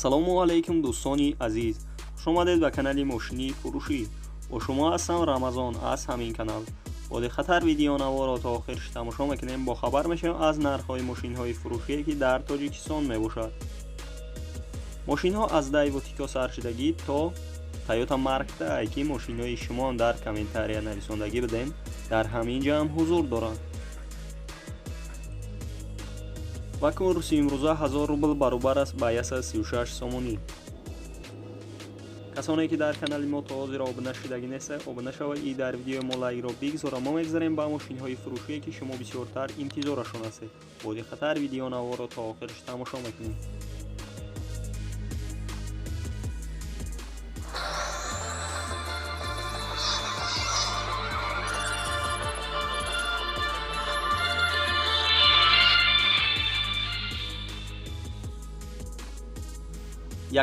ассалому алайкум дӯстони азиз, хуш омадед ба канали мошини фурӯшӣ. бо шумо ҳастам Рамазон аз ҳамин канал. боди хатар видеонаворо то охирш тамошо мекунем. бо хабар мешавем аз нархҳои мошинҳои фурӯшие ки дар Тоҷикистон мебошад. мошинҳо аз Daewoo саршидагӣ то Toyota Mark II ки мошинҳои шумо дар комментария нависондагӣ будем, дар ҳамин ҷамъ ҳузур доранд. ва курси имрӯза 1000 рубл баробар аст ба 136 сомонӣ. касоне ки дар канали мо то ҳозир обуна шудагӣ нестед, обуна шавед и дар видеои мо лайкро бигзора. мо мегзарем ба мошинҳои фурӯшие ки шумо бисёртар интизорашон ҳастед. боди хатар видеонаворро то охирш тамошо мекунед.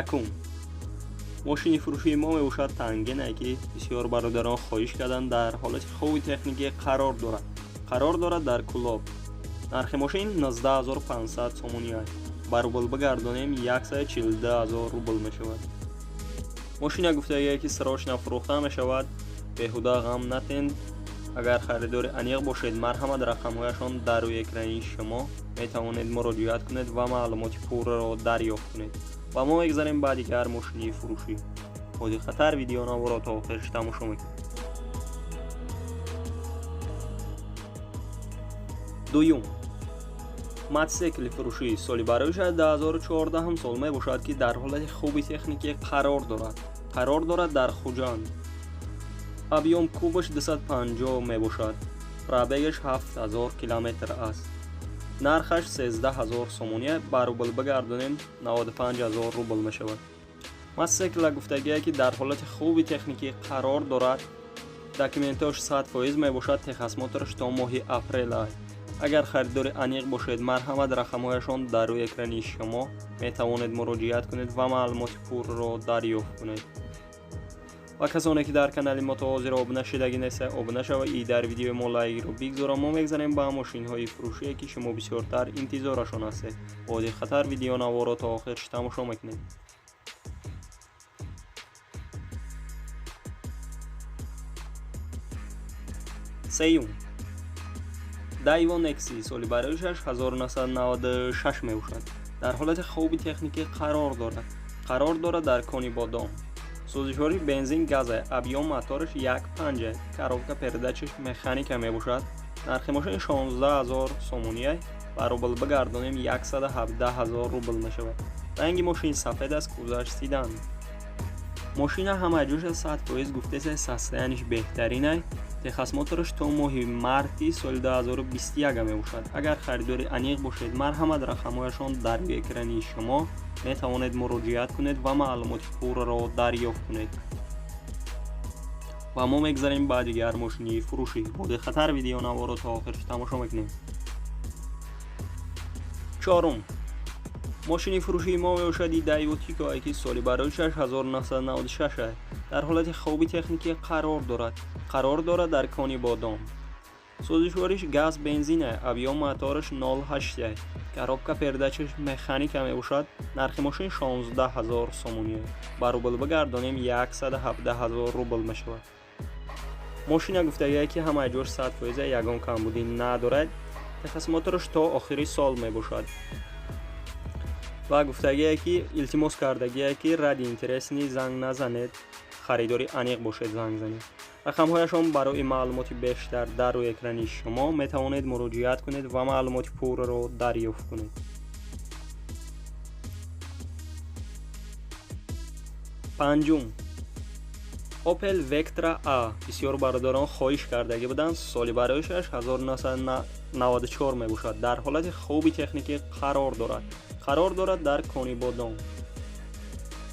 якум мошини фурӯшии мо мебошад тангене ки бисёр бародарон хоҳиш карданд дар ҳолати хуби техникӣ қарор дорад дар кӯлоб. нархи мошин 19500 сомонӣ аст. ба рубл бигардонем 142000 рубл мешавад. мошина гуфтагие ки срочно фурӯхта мешавад. беҳуда ғам натен. агар харидори аниқ бошед, марҳамат рақамҳояшон дар рӯи экрани шумо метавонед муроҷиат кунед ва маълумоти пурраро дарёфт кунед. ва мо мегзарем ба дигар мошини фурӯшӣ. боди хатар видеонаворро то охирш тамошо мекунед. дуюм мотосикли фурӯшӣ. соли барояш 2014 сол мебошад ки дар ҳолати хуби техникӣ қарор дорад дар Хуҷанд. объём кубаш 250 мебошад. пробегаш 7000 километр аст. нархаш 13000 сомонӣ. ба рубл бигардонем 95000 рубл мешавад. мотосикла гуфтагие ки дар ҳолати хуби техникӣ қарор дорад. документош 100% мебошад. техосмотрш то моҳи апрел аст. агар харидори аниқ бошед, марҳамат рақамҳояшон дар рӯи экрани шумо метавонед муроҷиат кунед ва маълумоти пурраро дарёфт кунед. ва касоне ки дар канали мо то ҳозир обуна шудагӣ нестед, обуна шавед и дар видеои мо лайкро бигзора. мо мегзарем ба мошинҳои фурӯшие ки шумо бисёртар интизорашон ҳастед. боди хатар видеонаворро то охирш тамошо мекунед. сеюм Daewoo Nexi. соли барояш 1996 мебошад. дар ҳолати хуби техникӣ қарор дорад дар кони бодом. сӯзишвориш бензин газе. объём моториш 1.5. коробка передачаш механика мебошад. нархи мошин 16000 сомонӣ. ба рубл бигардонем 117000 рубл мешавад. ранги мошин сафед аст. кузаш сидан. мошина ҳама ҷӯша 100% гуфтасе состояниш беҳтарин. техосмотрш то моҳи марти соли 2021 мебошад. агар харидори аниқ бошед, марҳамат рақамҳояшон дар рӯи экрани шумо метавонед муроҷиат кунед ва маълумоти пурраро дарёфт кунед. ва мо мегзарем ба дигар мошини фурӯшӣ. боди хатар видеонаворро то охирш тамошо мекунем. чорум мошини фурӯшии мо мебошад Daewoo Tico ки соли барояш 1996 аст. дар ҳолати хуби техникӣ қарор дорад дар кони бодом. сӯзишвориш газ бензин аст. объём моториш 0.8 аст. коробка передачаш механика мебошад. нархи мошин 16000 сомонӣ. ба рубл бигардонем 170000 рубл мешавад. мошина гуфтагие ки ҳама ҷур 100% ягон камбудӣ надорад. техосмотрш то охири сол мебошад. ва гуфтагие ки илтимос кардагие ки ради интересни занг назанед, харидори аниқ бошед занг занед. рақамҳояшон барои маълумоти бештар дар рӯи экрани шумо метавонед муроҷиат кунед ва маълумоти пурраро дарёфт кунед. панҷум Opel Vectra A. бисёр бародарон хоҳиш кардагӣ буданд. соли барояш 1994 мебошад. дар ҳолати хуби техникӣ қарор дорад дар кони бодом.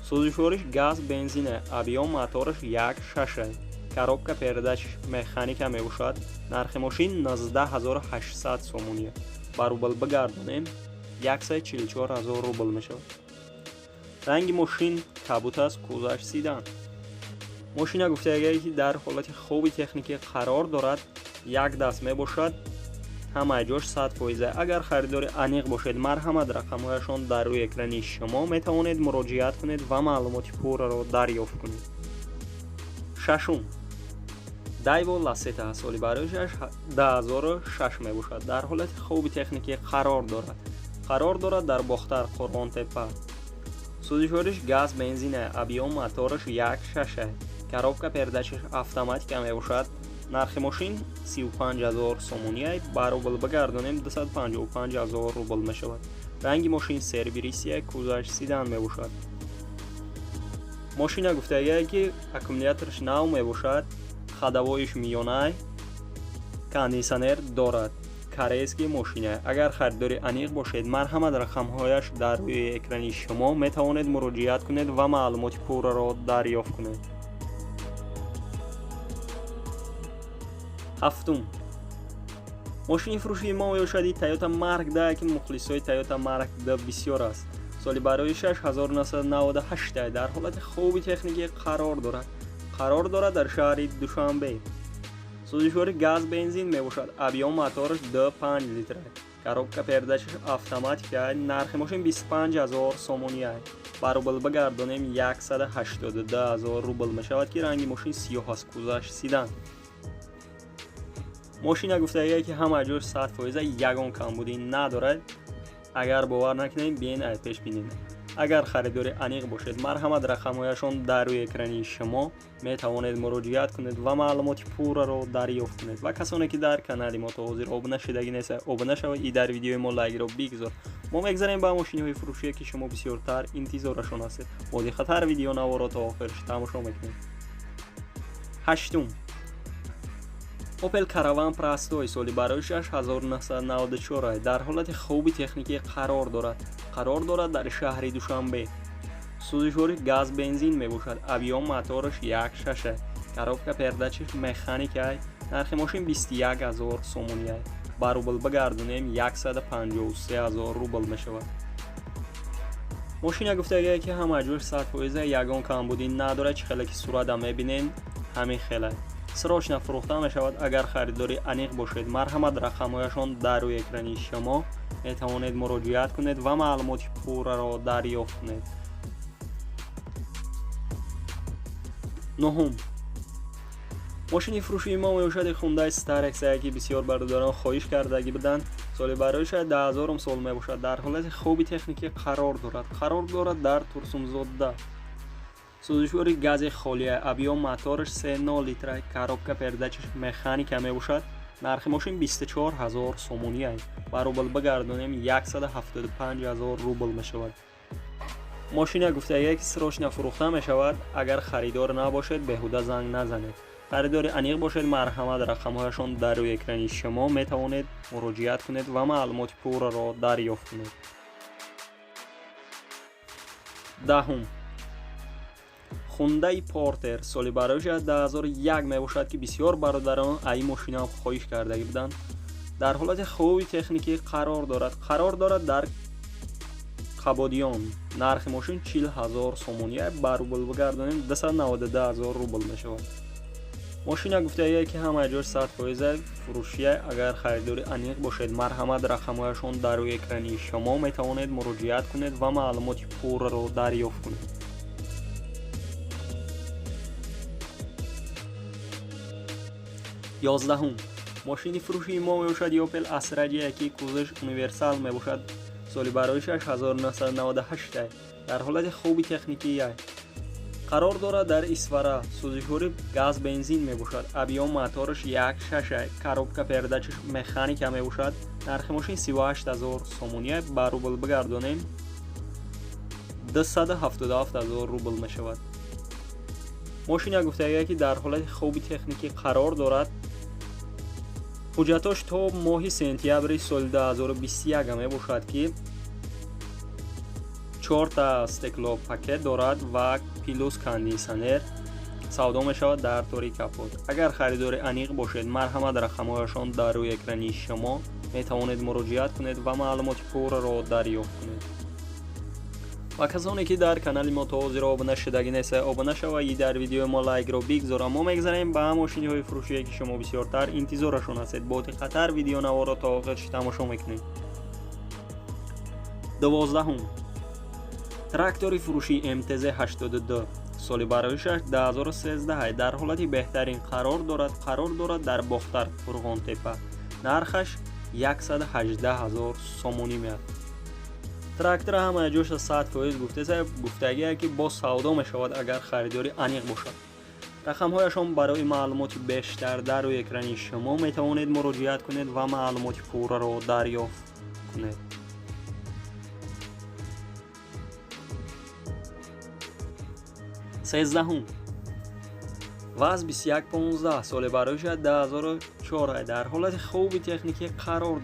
сӯзишвориш газ бензин аст. объём моториш 1.6 аст. коробка передачаш механика мебошад. нархи мошин 19800 сомонӣ. ба рубл бигардонем 144000 рубл мешавад. ранги мошин кабут аст. кузаш сидан. мошина гуфтагие ки дар ҳолати хуби техникӣ қарор дорад. як даст мебошад. ҳамаи ҷош 100%. агар харидори аниқ бошед, марҳамат рақамҳояшон дар рӯи экрани шумо метавонед муроҷиат кунед ва маълумоти пурраро дарёфт кунед. шашум, Daewoo Lacetti соли барояш 2006 мебошад. дар ҳолати хуби техникӣ қарор дорад дар бохтар Қурғонтепа. сӯзишвориш газ, бензин, объём мотораш 1.6, коробка передачаш автоматика мебошад. нархи мошин 35000 сомония, баробар бигардонем 255000 рубл мешавад. ранги мошин сервисия кузаш седан мебошад. мошина гуфтагие ки аккумулятораш нав мебошад, хадавоиш миёнай, кондисионер дорад. корейский мошина. агар харидори аниқ бошед, марҳамат рақамҳояш дар рӯи экрани шумо метавонед муроҷиат кунед ва маълумоти пурраро дарёфт кунед. ҳафтум, мошини фурӯшии мо мебошад Toyota Mark D, ки мухлисои Toyota Mark D бисёр аст. соли барояш 1998, дар ҳолати хуби техникӣ қарор дорад дар шаҳри Душанбе. сӯзишвори газ, бензин мебошад. объём мотораш 2.5 литр, коробка передачаш автоматика. нархи мошин 25000 сомония, баробар бигардонем 182000 рубл мешавад, ки ранги мошин сиёҳ аст, кузаш седан. мошина гуфтагие ки ҳама ҷош 100% ягон камбудӣ надорад. агар бовар накунем, биен аз пеш бинем. агар харидори аниқ бошед, марҳамат рақамҳояшон дар рӯи экрани шумо метавонед муроҷиат кунед ва маълумоти пурраро дарёфт кунед. ва касоне ки дар канали мо то ҳозир обуна шудагӣ неста, обуна шавед и дар видеои мо лайкро бигзор. мо мегзарем ба мошиниҳои фурӯшие ки шумо бисёртар интизорашон ҳастед. водихатар видеонаворо то охир тамошо мекунед. ҳаштум, Opel Caravan Простой соли барояш 1994, дар ҳолати хуби техникӣ қарор дорад дар шаҳри Душанбе. сӯзишвори газ, бензин мебошад. объём мотораш 1.6, коробка передачаш механика. нархи мошин 21000 сомония, баробар бигардонем 153000 рубл мешавад. мошина гуфтагие ки ҳама ҷош 100% ягон камбудӣ надорад. чӣ хеле ки сурата мебинем, ҳамин хеле срочно фурӯхта мешавад. агар харидори аниқ бошед, марҳамат рақамҳояшон дар рӯи экрани шумо метавонед муроҷиат кунед ва маълумоти пурраро дарёфт кунед. нуҳум, мошини фурӯшии мо мебошад Hyundai Starex, ки бисёр бародарон хоҳиш кардагӣ буданд. соли барояш 10000 сол мебошад. дар ҳолати хуби техникӣ қарор дорад дар Турсунзода. сӯзишвори гази холия, объём мотораш 3.0 литр, коробка передачаш механика мебошад. нархи мошин 24000 сомония, баробар бигардонем 175000 рубл мешавад. мошина гуфтагие ки срочно фурӯхта мешавад. агар харидор набошед, беҳуда занг назанед. харидори аниқ бошед, марҳамат рақамҳояшон дар рӯи экрани шумо метавонед муроҷиат кунед ва маълумоти пурраро дарёфт кунед. даҳум, Hyundai Porter соли барояш 2001 мебошад, ки бисёр бародарон аи мошинаро хоҳиш кардагӣ буданд. дар ҳолати хуби техникӣ қарор дорад дар Қабодиён. нархи мошин 40000 сомония, баробар бигардонем 292000 рубл мешавад. мошина гуфтагие ки ҳама ҷош 100% фурӯшия. агар харидори аниқ бошед, марҳамат рақамҳояшон дар рӯи экрани шумо метавонед муроҷиат кунед ва маълумоти пурраро дарёфт кунед. 11. мошини фурӯшии мо мебошад Opel Astra, ки кузаш универсал мебошад. соли барояш 1998, дар ҳолати хуби техникӣ қарор дорад дар Исфара. сӯзишвори газ, бензин мебошад. объём мотораш 1.6, коробка передачаш механика мебошад. нархи мошин 38000 сомония, баробар бигардонем 277000 рубл мешавад. мошина гуфтагие ки дар ҳолати хуби техникӣ қарор дорад. ҳуҷҷатош то моҳи сентябри соли 2021 мебошад, ки 4 та стеклопакет дорад ва плюс кондисионер савдо мешавад дар тори капот. агар харидори аниқ бошед, марҳамат рақамҳояшон дар рӯи экрани шумо метавонед муроҷиат кунед ва маълумоти пурраро дарёфт кунед. و کسانی که در کانال ما تا حاضر آبونه شدگی نیست آبونه شوید، در ویدیو ما لایک رو بگذارم. ما میگذاریم به ماشین های فروشی که شما بسیارتر انتظارشون هستید. با دقت ویدیو نوار را تا آخر تماشا میکنید. 12 تراکتور فروشی MTZ 82 سال برایشش 2013 در حالت بهترین قرار دارد در باختر فرغان تپه. نرخش 118,000 سومونی میاد. تراکتور هم جوش 100% گفتگی که با سودا می شود اگر خریداری انیق باشد. رقم هایشان برای معلومات بیشتر در روی اکران شما می توانید مراجعه کنید و معلومات پورا را دریافت کنید. 13 واز 2115 سال برایش 2004 در حالت خوب تکنیکی قرار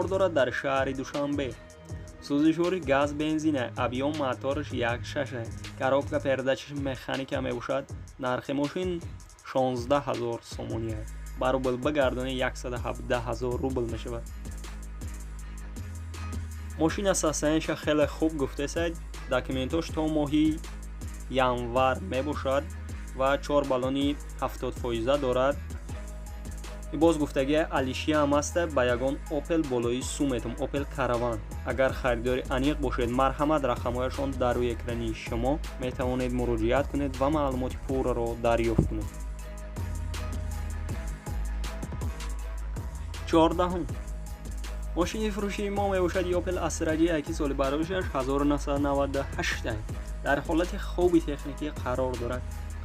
دارد در شهر دوشنبه. سوزشوری گاز بنزین ابیوم موتورش 1.6 коробка передачаш механика мебошад. нархи мошин 16000 сомония ба рубл бигардони 117000 рубл мешавад. мошина састаниша хеле хуб гуфтасад. документош то моҳи январ мебошад ва 4 баллони 70% дорад. боз гуфтаги алиши ҳам аст ба ягон Opel болои Sumetум Opel Caravan. агар харидори аниқ бошед, марҳамат рақамҳояшон дар рӯи экрани шумо метавонед муроҷиат кунед ва маълумоти пурраро дарёфт кунед. 14 мошини фурӯшии мо мебошад Opel Astra ки соли бароишаш 1998 дар ҳолати хуби техникӣ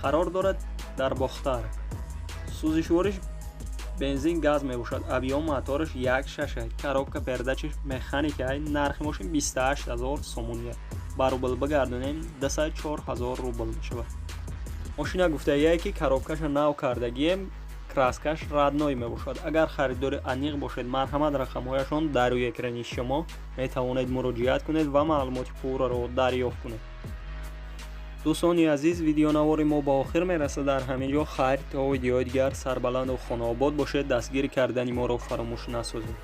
қарор дорад дар бохтар. сӯзишвориш бензин газ мебошад. объём мотораш 1.6 коробка передачаш механика. нархи мошин 28000 сомония ба рубл бигардонем 24000 рубл мешавад. мошина гуфтагие ки коробкаша нав кардагием, краскаш радной мебошад. агар харидори аниқ бошед, марҳамат рақамҳояшон дар рӯи экрани шумо метавонед муроҷиат кунед ва маълумоти пурраро дарёфт кунед. دوستان عزیز، ویدیونواری ما با آخر میرسه. در همین جا خیر تا ویدیوهای دیگر سربلند و خانه آباد باشه. دستگیر کردن ما رو فراموش نسازید.